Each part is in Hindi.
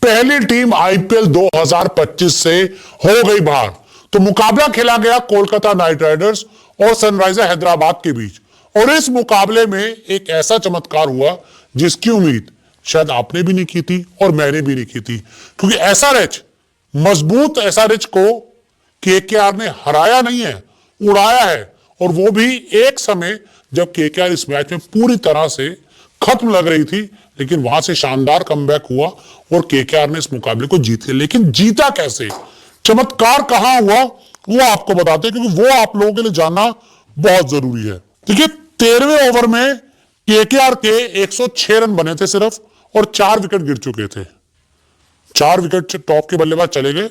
पहली टीम आईपीएल 2025 से हो गई बाहर। तो मुकाबला खेला गया कोलकाता नाइट राइडर्स और सनराइजर हैदराबाद के बीच, और इस मुकाबले में एक ऐसा चमत्कार हुआ जिसकी उम्मीद शायद आपने भी नहीं की थी और मैंने भी नहीं की थी, क्योंकि एसआरएच, मजबूत एसआरएच को केकेआर ने हराया नहीं है, उड़ाया है। और वो भी एक समय जब केकेआर इस मैच में पूरी तरह से खत्म लग रही थी, लेकिन वहां से शानदार कमबैक हुआ और केकेआर ने इस मुकाबले को जीत लिया। लेकिन जीता कैसे, चमत्कार कहां हुआ, वो आपको बताते हैं, क्योंकि वो आप लोगों के लिए जानना बहुत जरूरी है। देखिए, 13वें ओवर में केकेआर के 106 रन बने थे सिर्फ, और 4 विकेट गिर चुके थे। 4 विकेट टॉप के बल्लेबाज चले गए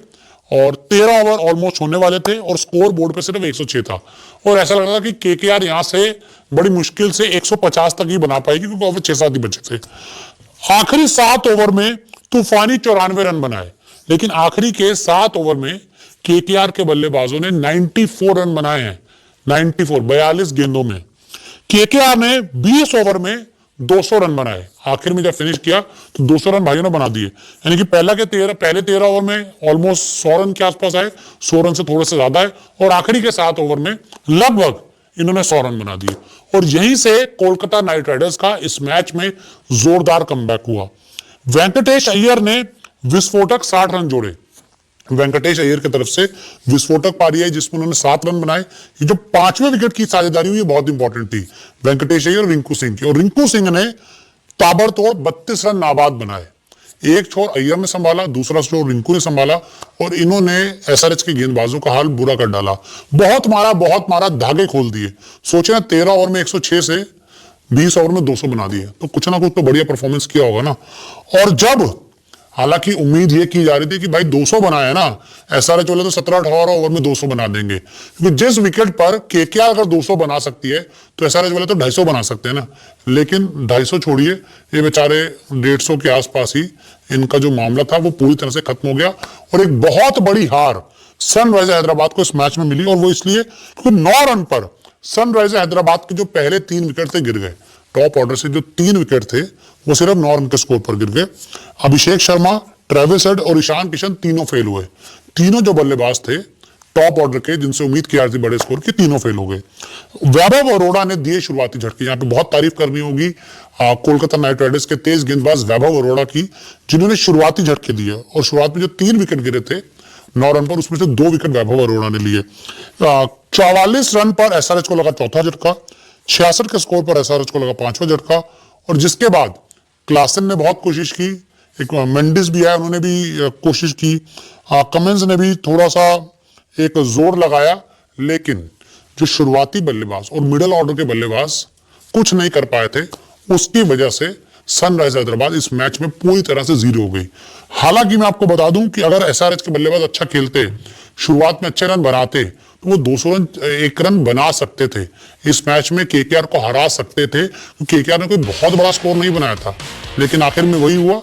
और 13 ओवर ऑलमोस्ट होने वाले थे और स्कोर बोर्ड पे सिर्फ 106 था। और ऐसा लग रहा था कि केकेआर यहां से बड़ी मुश्किल से 150 तक ही बना पाएगी, क्योंकि ओवर 6-7 ही बचे थे। आखिरी 7 ओवर में तूफानी 94 रन बनाए, लेकिन आखिरी के 7 ओवर में केकेआर के बल्लेबाजों ने 94 रन बनाए हैं। 94, 42 गेंदों में। केकेआर ने 20 ओवर में 200 रन बनाए। आखिर में जब फिनिश किया तो 200 रन भाइयों ने बना दिए, यानी कि पहले 13 ओवर में ऑलमोस्ट 100 रन के आसपास आए, 100 रन से थोड़े से ज्यादा है, और आखिरी के 7 ओवर में लगभग इन्होंने 100 रन बना दिए। और यहीं से कोलकाता नाइट राइडर्स का इस मैच में जोरदार कमबैक हुआ। वेंकटेश अय्यर ने विस्फोटक 60 रन जोड़े। वेंकटेश अय्यर की तरफ से विस्फोटक पारी आई जिसमें उन्होंने 7 रन बनाए। ये जो 5वें विकेट की साझेदारी हुई, बहुत इंपॉर्टेंट थी, वेंकटेश अय्यर और रिंकू सिंह की। और रिंकू सिंह ने ताबड़तोड़ 32 रन नाबाद बनाए। एक छोर अय्यर ने संभाला, दूसरा छोर रिंकू ने संभाला, और इन्होंने एसआरएच के गेंदबाजों का हाल बुरा कर डाला। बहुत मारा, धागे खोल दिए। सोचे ना, 13 ओवर में 106 से 20 ओवर में 200 बना दिए, तो कुछ ना कुछ तो बढ़िया परफॉर्मेंस किया होगा ना। और जब हालांकि उम्मीद ये की जा रही थी कि भाई 200 बनाया ना एसआरएच वाले, तो 17-18 ओवर में 200 बना देंगे, क्योंकि जिस विकेट पर केकेआर अगर 200 बना सकती है तो एसआरएच वाले तो 250 बना सकते हैं ना। लेकिन 250 छोड़िए, ये बेचारे 150 के आसपास ही इनका जो मामला था वो पूरी तरह से खत्म हो गया। और एक बहुत बड़ी हार सनराइजर हैदराबाद को इस मैच में मिली, और वो इसलिए क्योंकि 9 रन पर सनराइजर हैदराबाद के जो पहले 3 विकेट थे गिर गए। टॉप ऑर्डर से जो 3 विकेट थे वो सिर्फ 9 रन के स्कोर पर गिर गए। अभिषेक शर्मा, ट्रेविस हेड और ईशान किशन तीनों फेल हुए। तीनों जो बल्लेबाज थे टॉप ऑर्डर के, जिनसे उम्मीद की जा रही थी बड़े स्कोर की, तीनों फेल हो गए। वैभव अरोड़ा ने दिए शुरुआती झटके। यहाँ पे बहुत तारीफ करनी होगी कोलकाता नाइट राइडर्स के तेज गेंदबाज वैभव अरोड़ा की, जिन्होंने शुरुआती झटके दिए। और शुरुआत में जो 3 विकेट गिरे थे 9 रन पर, उसमें से 2 विकेट वैभव अरोड़ा ने लिए। 44 रन पर एसआरएच को लगा चौथा झटका, 66 के स्कोर पर एसआरएच को लगा 5वां झटका। और जिसके बाद क्लासन ने बहुत कोशिश की, एक मेंडिस भी है, उन्होंने भी कोशिश की, कमिंस ने भी थोड़ा सा एक जोर लगाया, लेकिन जो शुरुआती बल्लेबाज और मिडिल ऑर्डर के बल्लेबाज कुछ नहीं कर पाए थे। उसकी वजह से सनराइजर हैदराबाद इस मैच में पूरी तरह से जीरो हो गई। हालांकि मैं आपको बता दूं कि अगर एसआरएच के बल्लेबाज अच्छा खेलते, शुरुआत में अच्छे रन बनाते, तो वो 200 रन, 1 रन बना सकते थे। इस मैच में केकेआर को हरा सकते थे, क्योंकि केकेआर ने कोई बहुत बड़ा स्कोर नहीं बनाया था। लेकिन आखिर में वही हुआ,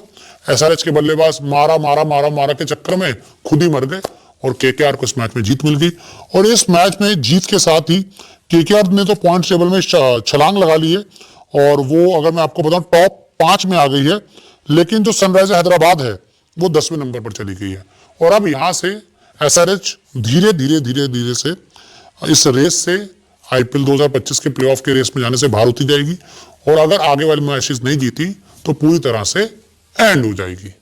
एसआरएच के बल्लेबाज मारा के चक्कर में खुद ही मर गए और केकेआर को इस मैच में जीत मिल गई। और इस मैच में जीत के साथ ही केकेआर ने तो पॉइंट टेबल में छलांग लगा ली है, और वो अगर मैं आपको बताऊं टॉप 5 में आ गई है। लेकिन जो सनराइजर हैदराबाद है वो 10वें नंबर पर चली गई है। और अब यहां से एसआरएच धीरे धीरे से इस रेस से आईपीएल 2025 के प्लेऑफ के रेस में जाने से बाहर होती जाएगी। और अगर आगे वाली मैचेस नहीं जीती तो पूरी तरह से एंड हो जाएगी।